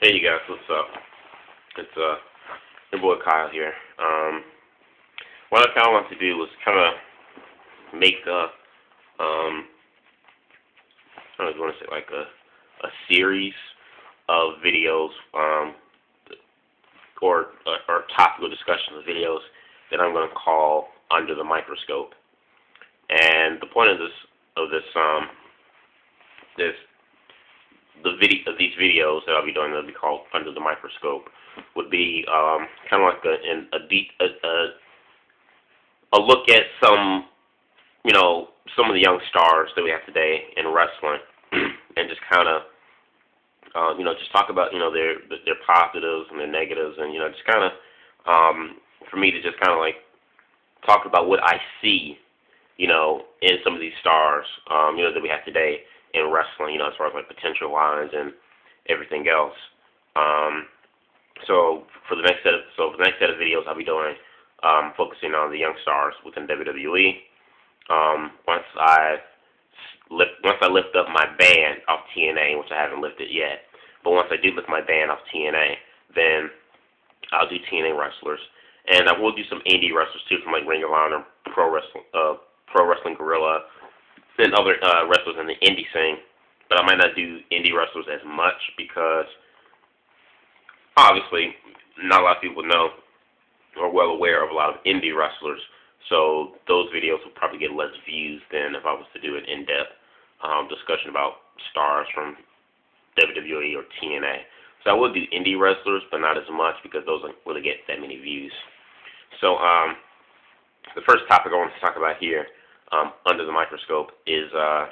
Hey you guys, what's up? It's your boy Kyle here. What I kind of want to do was kind of make I don't want to say like a series of videos, or topical discussion of videos that I'm going to call Under the Microscope. And the point of this these videos that I'll be doing that'll be called Under the Microscope would be kind of like a look at some of the young stars that we have today in wrestling, and just kind of just talk about their positives and their negatives, and just kind of for me to just kind of like talk about what I see in some of these stars that we have today in wrestling, as far as like potential lines and everything else. So for the next set of videos I'll be doing, focusing on the young stars within WWE. Once I lift up my band off TNA, which I haven't lifted yet, but once I do lift my band off TNA, then I'll do TNA wrestlers, and I will do some indie wrestlers too, from like Ring of Honor, Pro Wrestling Guerrilla, and other wrestlers in the indie scene. But I might not do indie wrestlers as much because obviously not a lot of people know or well aware of a lot of indie wrestlers. So those videos will probably get less views than if I was to do an in-depth discussion about stars from WWE or TNA. So I will do indie wrestlers, but not as much because those don't really get that many views. So the first topic I want to talk about here, Under the Microscope, is a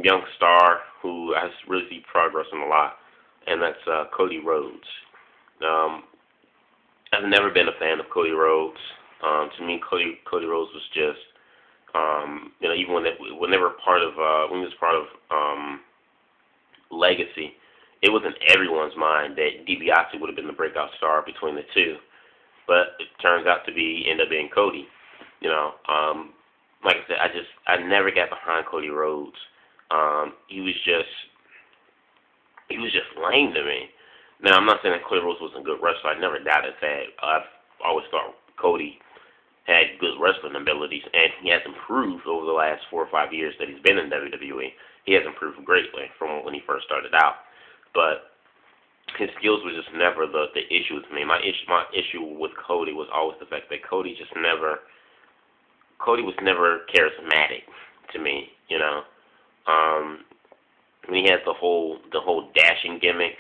young star who I really see progress in a lot, and that's Cody Rhodes. I've never been a fan of Cody Rhodes. To me, Cody Rhodes was just, even when they were part of, when he was part of Legacy, it was in everyone's mind that DiBiase would have been the breakout star between the two, but it turns out to end up being Cody. Like I said, I never got behind Cody Rhodes. He was just lame to me. Now, I'm not saying that Cody Rhodes wasn't a good wrestler. I never doubted that. I've always thought Cody had good wrestling abilities, and he has improved over the last 4 or 5 years that he's been in WWE. He has improved greatly from when he first started out. But his skills were just never the issue with me. My issue with Cody was always the fact that Cody was never charismatic to me. When he had the whole dashing gimmick.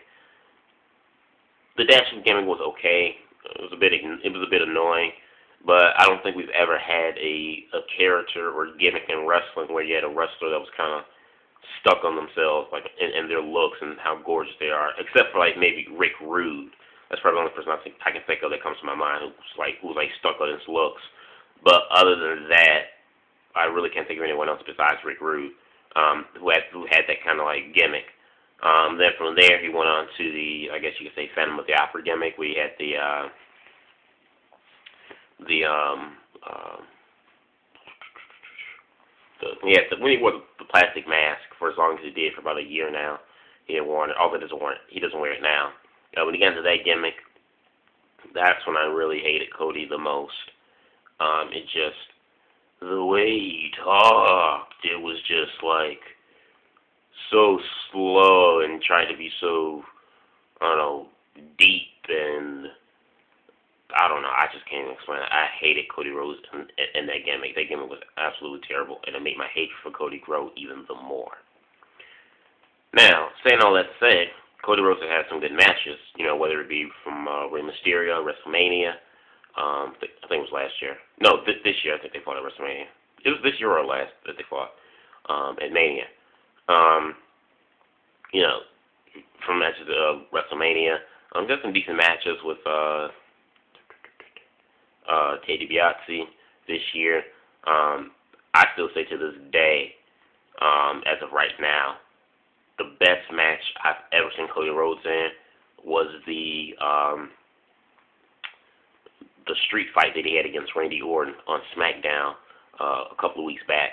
The dashing gimmick was okay. It was a bit annoying, but I don't think we've ever had a character or gimmick in wrestling where you had a wrestler that was kind of stuck on themselves, like in their looks and how gorgeous they are, except for like maybe Rick Rude. That's probably the only person I can think of that comes to my mind who was stuck on his looks. But other than that, I really can't think of anyone else besides Rick Rude who had that kind of like gimmick. Then from there, he went on to the, I guess you could say, Phantom of the Opera gimmick. We had when he wore the plastic mask for as long as he did, for about a year now. He had worn it. Although he doesn't wear it now. When he got into that gimmick, that's when I really hated Cody the most. It just, the way he talked, it was just like so slow and trying to be so, I don't know, deep, and I don't know, I just can't explain it. I hated Cody Rhodes in that gimmick. That gimmick was absolutely terrible, and it made my hate for Cody grow even the more. Now, saying all that said, Cody Rhodes has had some good matches, whether it be from Rey Mysterio, WrestleMania. I think it was last year. No, this year I think they fought at WrestleMania. It was this year or last that they fought at Mania. From matches of WrestleMania. Got some decent matches with Ted DiBiase this year. I still say to this day, as of right now, the best match I've ever seen Cody Rhodes in was the street fight that he had against Randy Orton on SmackDown a couple of weeks back,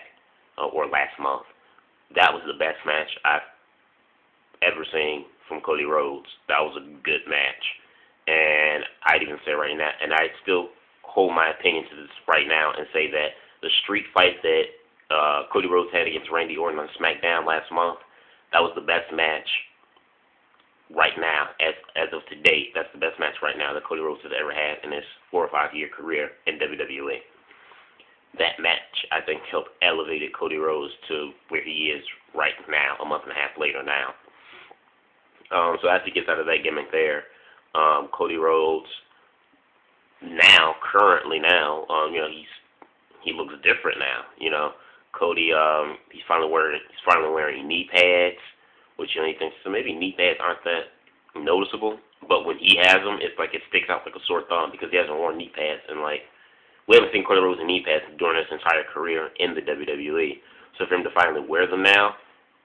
or last month. That was the best match I've ever seen from Cody Rhodes. That was a good match. And I'd even say right now, and I still hold my opinion to this right now and say that the street fight that Cody Rhodes had against Randy Orton on SmackDown last month, that was the best match right now, as of to date. That's the best match right now that Cody Rhodes has ever had in his 4 or 5 year career in WWE. That match, I think, helped elevate Cody Rhodes to where he is right now, a month and a half later now. So as he gets out of that gimmick there, Cody Rhodes currently now, he looks different now. Cody, he's finally wearing knee pads, which he thinks, so maybe knee pads aren't that noticeable, but when he has them, it's like it sticks out like a sore thumb because he hasn't worn knee pads in we haven't seen Cody Rhodes in knee pads during his entire career in the WWE. So for him to finally wear them now,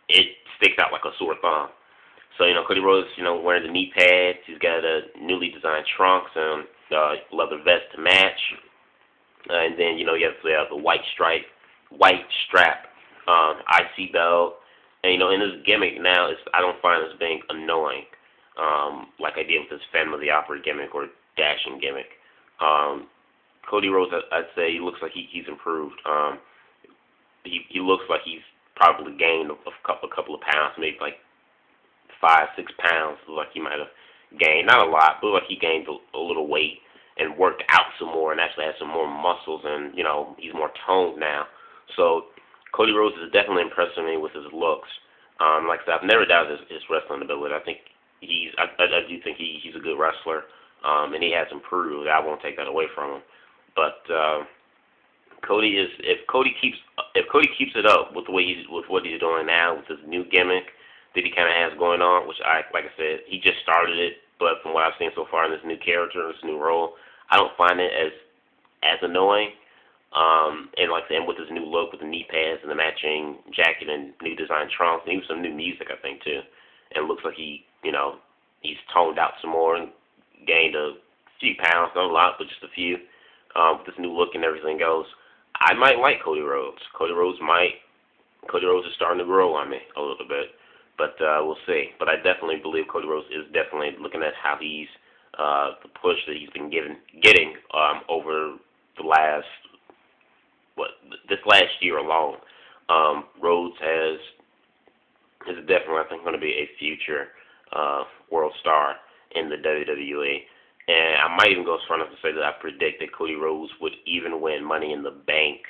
it sticks out like a sore thumb. So, Cody Rhodes, wearing the knee pads. He's got a newly designed trunks and leather vest to match. And then, you have the white strap, IC belt. And, in his gimmick now, I don't find this being annoying, like I did with his Phantom of the Opera gimmick or Dashing gimmick. Cody Rhodes, I'd say he looks like he's improved. He looks like he's probably gained a couple of pounds, maybe like 5-6 pounds. Like he might have gained, not a lot, but like he gained a little weight and worked out some more and actually has some more muscles, and he's more toned now. So Cody Rhodes is definitely impressing me with his looks. Like I said, I've never doubted his wrestling ability. I think I do think he's a good wrestler, and he has improved. I won't take that away from him. But Cody is if Cody keeps it up with what he's doing now with his new gimmick that he kind of has going on, which like I said, he just started it. But from what I've seen so far in this new character, this new role, I don't find it as annoying. And like I said, with his new look, with the knee pads and the matching jacket and new design trunks, and even some new music, I think too. And it looks like he's toned out some more and gained a few pounds, not a lot, but just a few. With this new look and everything goes, I might like Cody Rhodes. Cody Rhodes is starting to grow on me a little bit, but we'll see. But I definitely believe Cody Rhodes is definitely looking at how he's the push that he's been getting over the last this last year alone. Rhodes is definitely, I think, going to be a future world star in the WWE. And I might even go as far enough to say that I predict that Cody Rhodes would even win Money in the Bank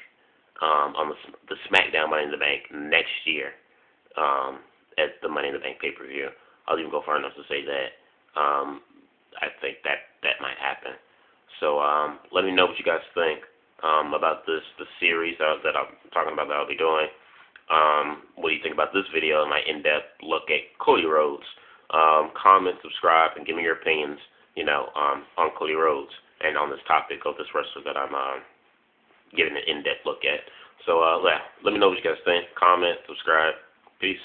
on the SmackDown Money in the Bank next year at the Money in the Bank pay-per-view. I'll even go far enough to say that I think that might happen. So let me know what you guys think about the series that I'm talking about that I'll be doing. What do you think about this video and my in-depth look at Cody Rhodes? Comment, subscribe, and give me your opinions, on Cody Rhodes and on this topic of this wrestler that I'm giving an in-depth look at. So, let me know what you guys think. Comment, subscribe. Peace.